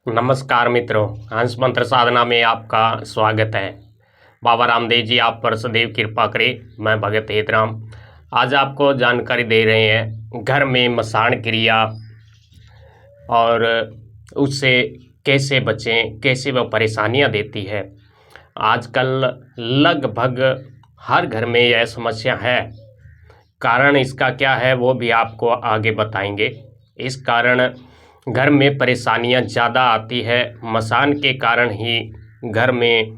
नमस्कार मित्रों, हंस मंत्र साधना में आपका स्वागत है। बाबा रामदेव जी आप पर सदैव कृपा करें। मैं भगत हेतराम आज आपको जानकारी दे रहे हैं घर में मसान क्रिया और उससे कैसे बचें, कैसे वह परेशानियां देती है। आजकल लगभग हर घर में यह समस्या है। कारण इसका क्या है वो भी आपको आगे बताएंगे। इस कारण घर में परेशानियां ज़्यादा आती है। मसान के कारण ही घर में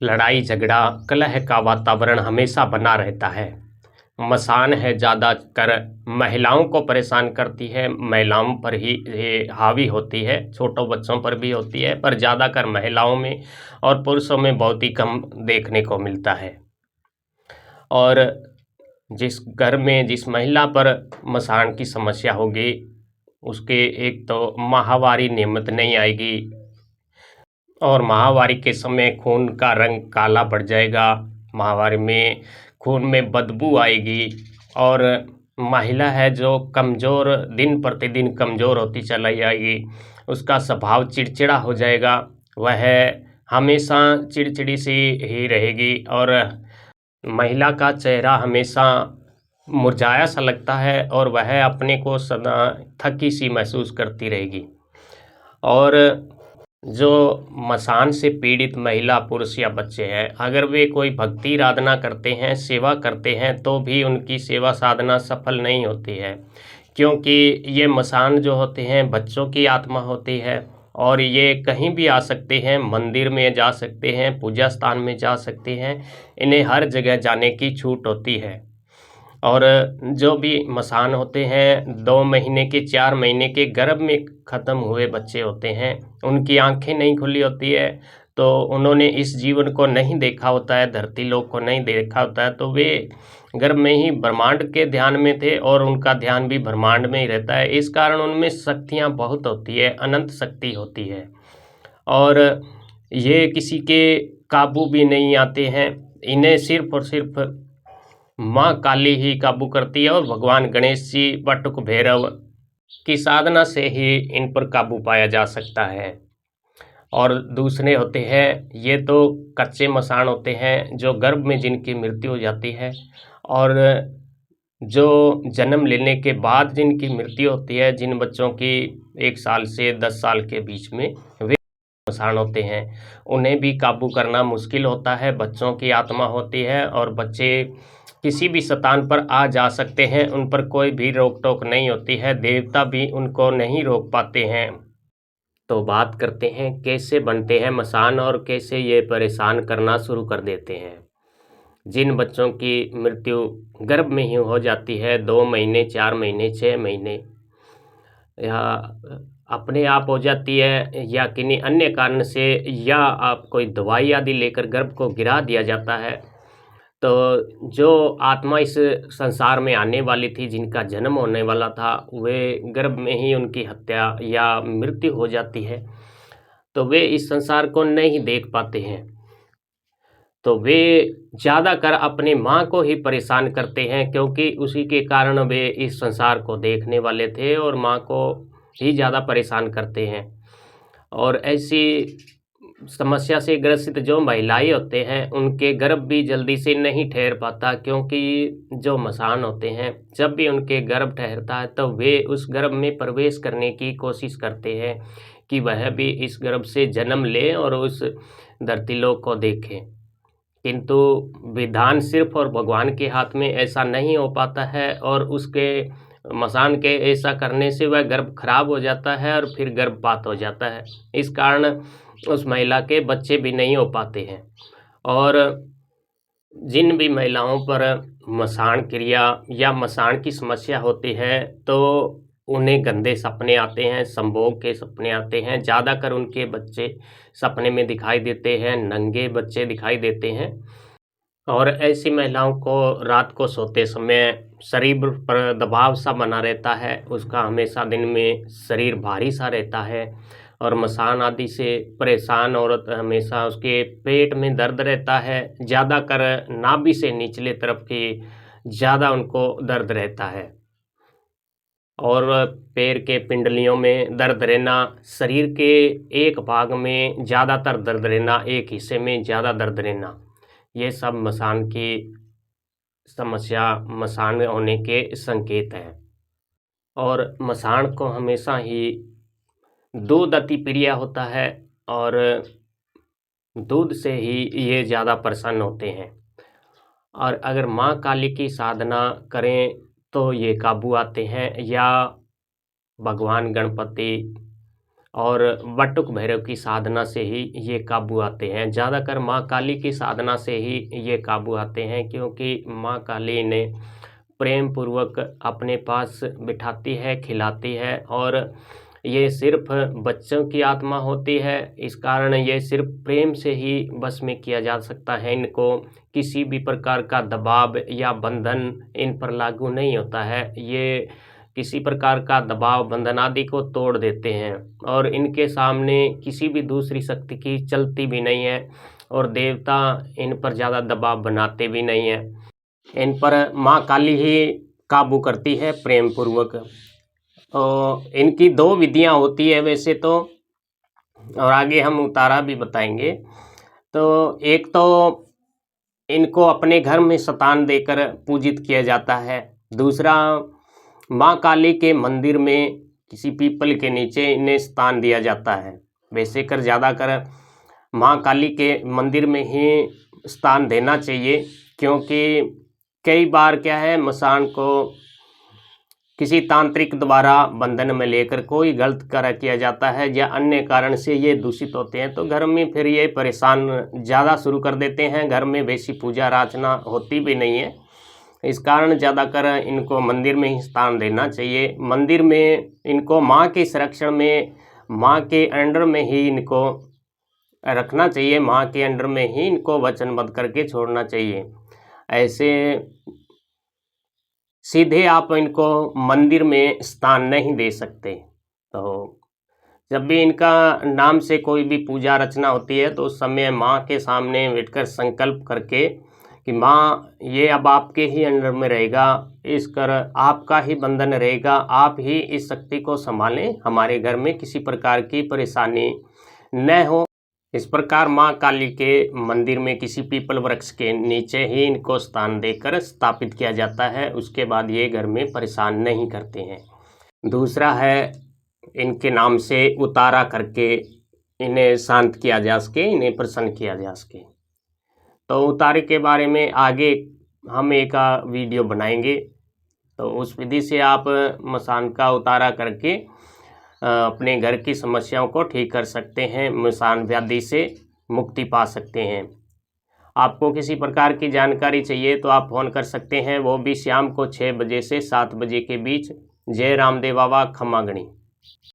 लड़ाई झगड़ा कलह का वातावरण हमेशा बना रहता है। मसान है ज़्यादातर महिलाओं को परेशान करती है, महिलाओं पर ही ये हावी होती है, छोटों बच्चों पर भी होती है, पर ज़्यादातर महिलाओं में और पुरुषों में बहुत ही कम देखने को मिलता है। और जिस घर में जिस महिला पर मसान की समस्या होगी उसके एक तो माहवारी नियमित नहीं आएगी और माहवारी के समय खून का रंग काला पड़ जाएगा। माहवारी में खून में बदबू आएगी और महिला है जो कमज़ोर दिन प्रतिदिन कमज़ोर होती चली जाएगी। उसका स्वभाव चिड़चिड़ा हो जाएगा, वह हमेशा चिड़चिड़ी सी ही रहेगी और महिला का चेहरा हमेशा मुरझाया सा लगता है और वह अपने को सदा थकी सी महसूस करती रहेगी। और जो मसान से पीड़ित महिला पुरुष या बच्चे हैं, अगर वे कोई भक्ति आराधना करते हैं, सेवा करते हैं, तो भी उनकी सेवा साधना सफल नहीं होती है, क्योंकि ये मसान जो होते हैं बच्चों की आत्मा होती है और ये कहीं भी आ सकते हैं, मंदिर में जा सकते हैं, पूजा स्थान में जा सकते हैं, इन्हें हर जगह जाने की छूट होती है। और जो भी मसान होते हैं 2 महीने के 4 महीने के गर्भ में ख़त्म हुए बच्चे होते हैं, उनकी आंखें नहीं खुली होती है, तो उन्होंने इस जीवन को नहीं देखा होता है, धरती लोक को नहीं देखा होता है, तो वे गर्भ में ही ब्रह्मांड के ध्यान में थे और उनका ध्यान भी ब्रह्मांड में ही रहता है। इस कारण उनमें शक्तियाँ बहुत होती है, अनंत शक्ति होती है और ये किसी के काबू भी नहीं आते हैं। इन्हें सिर्फ और सिर्फ माँ काली ही काबू करती है और भगवान गणेश जी बटुक भैरव की साधना से ही इन पर काबू पाया जा सकता है। और दूसरे होते हैं ये तो कच्चे मसान होते हैं जो गर्भ में जिनकी मृत्यु हो जाती है और जो जन्म लेने के बाद जिनकी मृत्यु होती है, जिन बच्चों की 1 साल से 10 साल के बीच में, वे मसान होते हैं। उन्हें भी काबू करना मुश्किल होता है। बच्चों की आत्मा होती है और बच्चे किसी भी स्थान पर आ जा सकते हैं, उन पर कोई भी रोक टोक नहीं होती है, देवता भी उनको नहीं रोक पाते हैं। तो बात करते हैं कैसे बनते हैं मसान और कैसे ये परेशान करना शुरू कर देते हैं। जिन बच्चों की मृत्यु गर्भ में ही हो जाती है 2 महीने 4 महीने 6 महीने या अपने आप हो जाती है या किन्हीं अन्य कारण से या आप कोई दवाई आदि लेकर गर्भ को गिरा दिया जाता है, तो जो आत्मा इस संसार में आने वाली थी, जिनका जन्म होने वाला था, वे गर्भ में ही उनकी हत्या या मृत्यु हो जाती है, तो वे इस संसार को नहीं देख पाते हैं। तो वे ज़्यादातर अपनी माँ को ही परेशान करते हैं, क्योंकि उसी के कारण वे इस संसार को देखने वाले थे और माँ को ही ज़्यादा परेशान करते हैं। और ऐसी समस्या से ग्रसित जो महिलाएं होते हैं उनके गर्भ भी जल्दी से नहीं ठहर पाता, क्योंकि जो मसान होते हैं जब भी उनके गर्भ ठहरता है तो वे उस गर्भ में प्रवेश करने की कोशिश करते हैं कि वह भी इस गर्भ से जन्म लें और उस धरती लोक को देखें। किंतु विधान सिर्फ और भगवान के हाथ में ऐसा नहीं हो पाता है और उसके मसान के ऐसा करने से वह गर्भ खराब हो जाता है और फिर गर्भपात हो जाता है। इस कारण उस महिला के बच्चे भी नहीं हो पाते हैं। और जिन भी महिलाओं पर मसान क्रिया या मसान की समस्या होती है तो उन्हें गंदे सपने आते हैं, संभोग के सपने आते हैं, ज़्यादातर उनके बच्चे सपने में दिखाई देते हैं, नंगे बच्चे दिखाई देते हैं। और ऐसी महिलाओं को रात को सोते समय शरीर पर दबाव सा बना रहता है, उसका हमेशा दिन में शरीर भारी सा रहता है और मसान आदि से परेशान औरत हमेशा उसके पेट में दर्द रहता है, ज़्यादातर नाभि से निचले तरफ की ज़्यादा उनको दर्द रहता है। और पैर के पिंडलियों में दर्द रहना, शरीर के एक भाग में ज़्यादातर दर्द रहना, एक हिस्से में ज़्यादा दर्द रहना, ये सब मसान की समस्या, मसान होने के संकेत हैं। और मसान को हमेशा ही दूध अति प्रिय होता है और दूध से ही ये ज़्यादा प्रसन्न होते हैं। और अगर माँ काली की साधना करें तो ये काबू आते हैं, या भगवान गणपति और बटुक भैरव की साधना से ही ये काबू आते हैं। ज़्यादातर माँ काली की साधना से ही ये काबू आते हैं, क्योंकि माँ काली ने प्रेम पूर्वक अपने पास बिठाती है, खिलाती है, और ये सिर्फ बच्चों की आत्मा होती है। इस कारण ये सिर्फ प्रेम से ही बस में किया जा सकता है। इनको किसी भी प्रकार का दबाव या बंधन इन पर लागू नहीं होता है। ये किसी प्रकार का दबाव बंधन आदि को तोड़ देते हैं, और इनके सामने किसी भी दूसरी शक्ति की चलती भी नहीं है, और देवता इन पर ज़्यादा दबाव बनाते भी नहीं हैं। इन पर माँ काली ही काबू करती है प्रेम पूर्वक। और इनकी 2 विधियाँ होती है वैसे तो, और आगे हम उतारा भी बताएंगे। तो एक तो इनको अपने घर में शतान देकर पूजित किया जाता है। दूसरा, माँ काली के मंदिर में किसी पीपल के नीचे इन्हें स्थान दिया जाता है। वैसे कर ज़्यादातर माँ काली के मंदिर में ही स्थान देना चाहिए, क्योंकि कई बार क्या है, मसान को किसी तांत्रिक द्वारा बंधन में लेकर कोई गलत कार्य किया जाता है, या अन्य कारण से ये दूषित होते हैं, तो घर में फिर ये परेशान ज़्यादा शुरू कर देते हैं। घर में वैसी पूजा अर्चना होती भी नहीं है। इस कारण ज़्यादातर इनको मंदिर में ही स्थान देना चाहिए। मंदिर में इनको माँ के संरक्षण में, माँ के अंडर में ही इनको रखना चाहिए। माँ के अंडर में ही इनको वचनबद्ध करके छोड़ना चाहिए। ऐसे सीधे आप इनको मंदिर में स्थान नहीं दे सकते। तो जब भी इनका नाम से कोई भी पूजा रचना होती है, तो उस समय माँ के सामने बैठकर संकल्प करके कि माँ, ये अब आपके ही अंडर में रहेगा, इस कर आपका ही बंधन रहेगा, आप ही इस शक्ति को संभालें, हमारे घर में किसी प्रकार की परेशानी न हो। इस प्रकार माँ काली के मंदिर में किसी पीपल वृक्ष के नीचे ही इनको स्थान देकर स्थापित किया जाता है। उसके बाद ये घर में परेशान नहीं करते हैं। दूसरा है, इनके नाम से उतारा करके इन्हें शांत किया जा सके, इन्हें प्रसन्न किया जा सके। तो उतारे के बारे में आगे हम एक वीडियो बनाएंगे। तो उस विधि से आप मसान का उतारा करके अपने घर की समस्याओं को ठीक कर सकते हैं, मसान व्याधि से मुक्ति पा सकते हैं। आपको किसी प्रकार की जानकारी चाहिए तो आप फ़ोन कर सकते हैं, वो भी शाम को 6 बजे से 7 बजे के बीच। जय रामदेव बाबा, खम्मागणी।